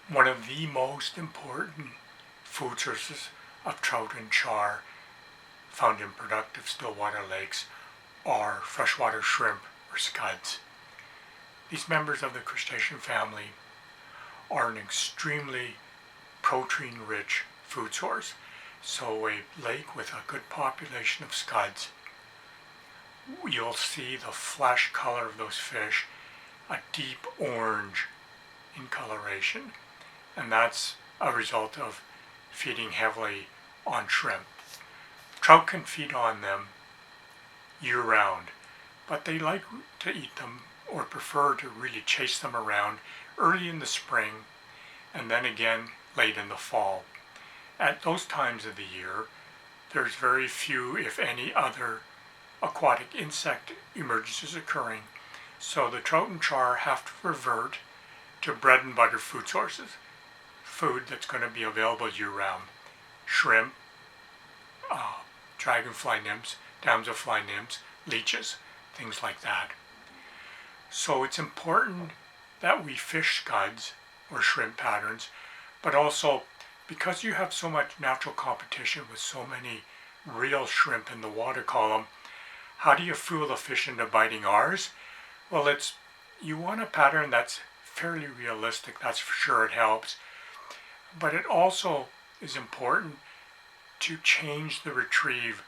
One of the most important food sources of trout and char found in productive stillwater lakes are freshwater shrimp or scuds. These members of the crustacean family are an extremely protein-rich food source. So a lake with a good population of scuds, you'll see the flesh color of those fish a deep orange in coloration, and that's a result of feeding heavily on shrimp. Trout can feed on them year-round, but they like to eat them or prefer to really chase them around early in the spring and then again late in the fall. At those times of the year, there's very few, if any, other aquatic insect emergencies occurring, so the trout and char have to revert to bread and butter food sources, food that's going to be available year-round. Shrimp, dragonfly nymphs, damselfly nymphs, leeches, things like that. So it's important that we fish scuds or shrimp patterns, but also because you have so much natural competition with so many real shrimp in the water column, how do you fool the fish into biting ours? Well, you want a pattern that's fairly realistic, that's for sure, it helps. But it also is important to change the retrieve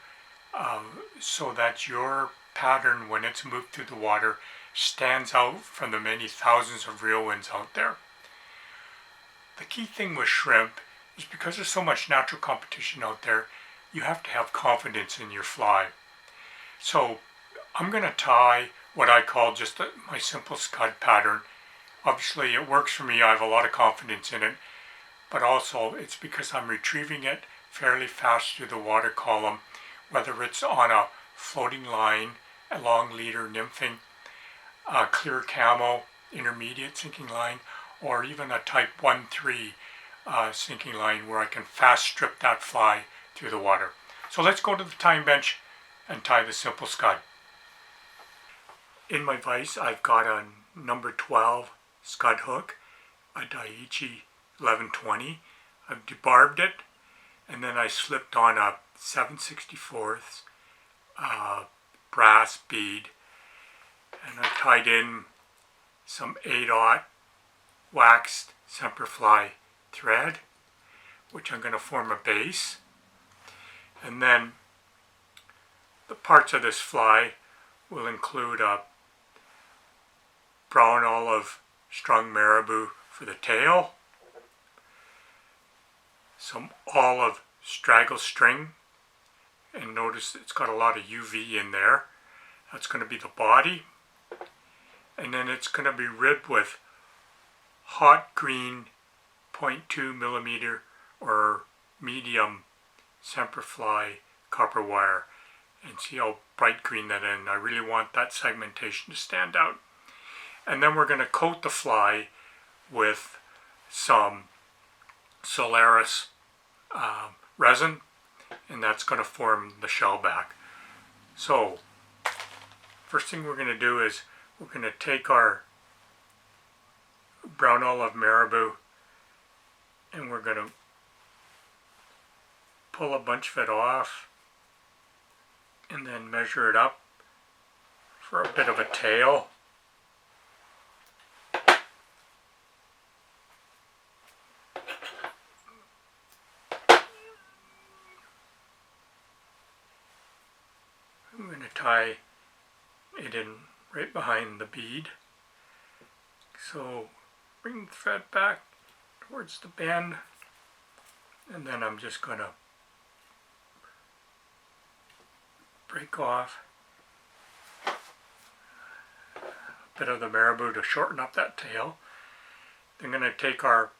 so that your pattern, when it's moved through the water, stands out from the many thousands of real ones out there. The key thing with shrimp is because there's so much natural competition out there, you have to have confidence in your fly. So I'm going to tie what I call just my simple scud pattern. Obviously it works for me, I have a lot of confidence in it, but also it's because I'm retrieving it fairly fast through the water column, whether it's on a floating line, a long leader nymphing, a clear camo intermediate sinking line, or even a type 1-3 sinking line where I can fast strip that fly through the water. So let's go to the tying bench and tie the simple scud. In my vise I've got a number 12 scud hook, a Daiichi 1120. I've debarbed it, and then I slipped on a 7/64 brass bead, and I tied in some 8/0 waxed Semperfli thread, which I'm going to form a base. And then the parts of this fly will include a brown olive strung marabou for the tail, some olive straggle string, and notice it's got a lot of UV in there. That's going to be the body, and then it's going to be ribbed with hot green 0.2 millimeter or medium Semperfli copper wire, and see how bright green that is. I really want that segmentation to stand out. And then we're going to coat the fly with some Solaris resin, and that's going to form the shell back. So first thing we're going to do is we're going to take our brown olive marabou and we're going to pull a bunch of it off and then measure it up for a bit of a tail. I'm going to tie it in right behind the bead. So bring the thread back towards the bend, and then I'm just going to break off a bit of the marabou to shorten up that tail. Then I'm going to take our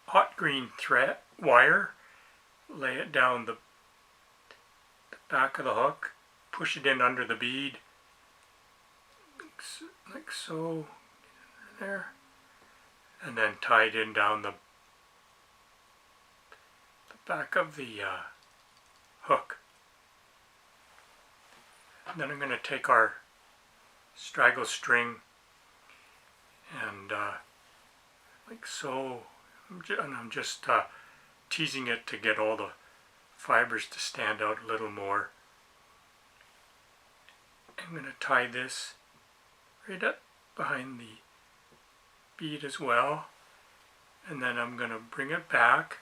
hot green thread wire, lay it down the back of the hook, push it in under the bead, like so, there, and then tie it in down the back of the hook. And then I'm going to take our straggle string and like so, And I'm just teasing it to get all the fibers to stand out a little more. I'm going to tie this right up behind the bead as well, and then I'm going to bring it back.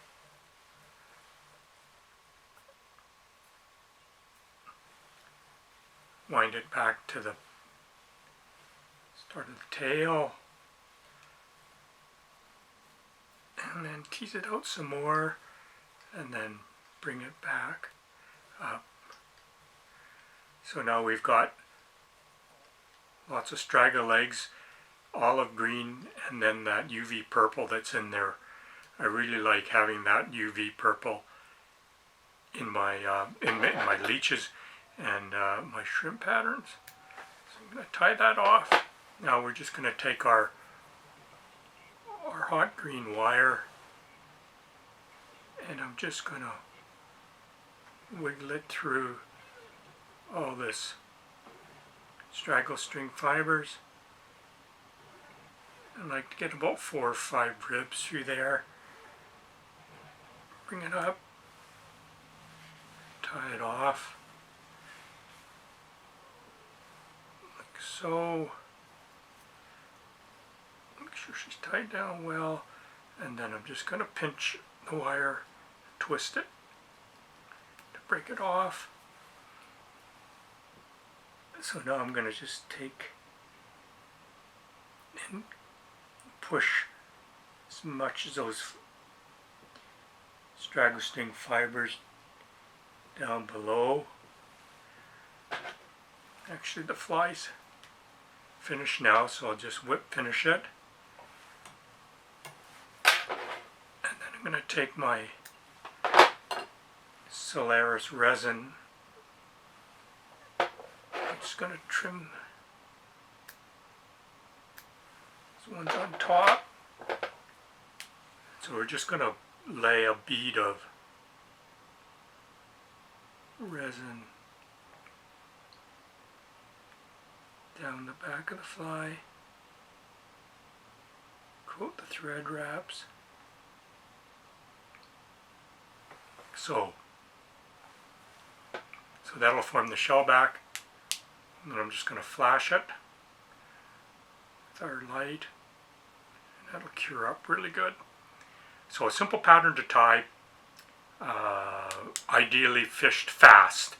Wind it back to the start of the tail, and then tease it out some more, and then bring it back up. So now we've got lots of straggler legs, olive green, and then that UV purple that's in there. I really like having that UV purple in my leeches and my shrimp patterns. So I'm going to tie that off. Now we're just going to take our hot green wire, and I'm just going to wiggle it through all this straggle string fibers. I like to get about 4 or 5 ribs through there. Bring it up, tie it off, like so. Make sure she's tied down well, and then I'm just going to pinch the wire, twist it to break it off. So now I'm going to just take and push as much as those straggle string fibers down below. Actually, the fly's finished now, so I'll just whip finish it. And then I'm going to take my Solaris resin. I'm just going to trim this one's on top. So we're just going to lay a bead of resin down the back of the fly, coat the thread wraps. So that'll form the shell back, and then I'm just going to flash it with our light, and that'll cure up really good. So a simple pattern to tie, ideally fished fast.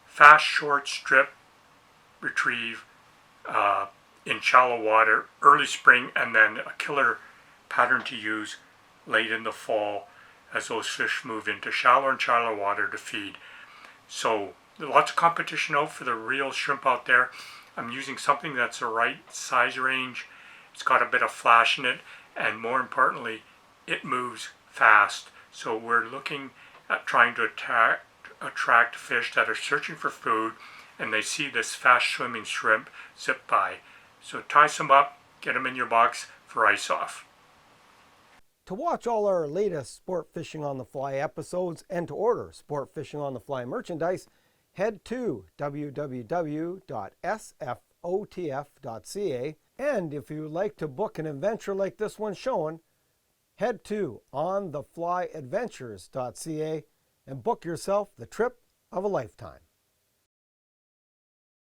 Fast, short strip, retrieve in shallow water, early spring, and then a killer pattern to use late in the fall as those fish move into shallower and shallower water to feed. So lots of competition out for the real shrimp out there. I'm using something that's the right size range. It's got a bit of flash in it, and more importantly, it moves fast. So we're looking at trying to attract fish that are searching for food, and they see this fast swimming shrimp zip by. So tie some up, get them in your box for ice off. To watch all our latest Sport Fishing on the Fly episodes and to order Sport Fishing on the Fly merchandise, head to www.sfotf.ca. And if you would like to book an adventure like this one showing, head to ontheflyadventures.ca and book yourself the trip of a lifetime.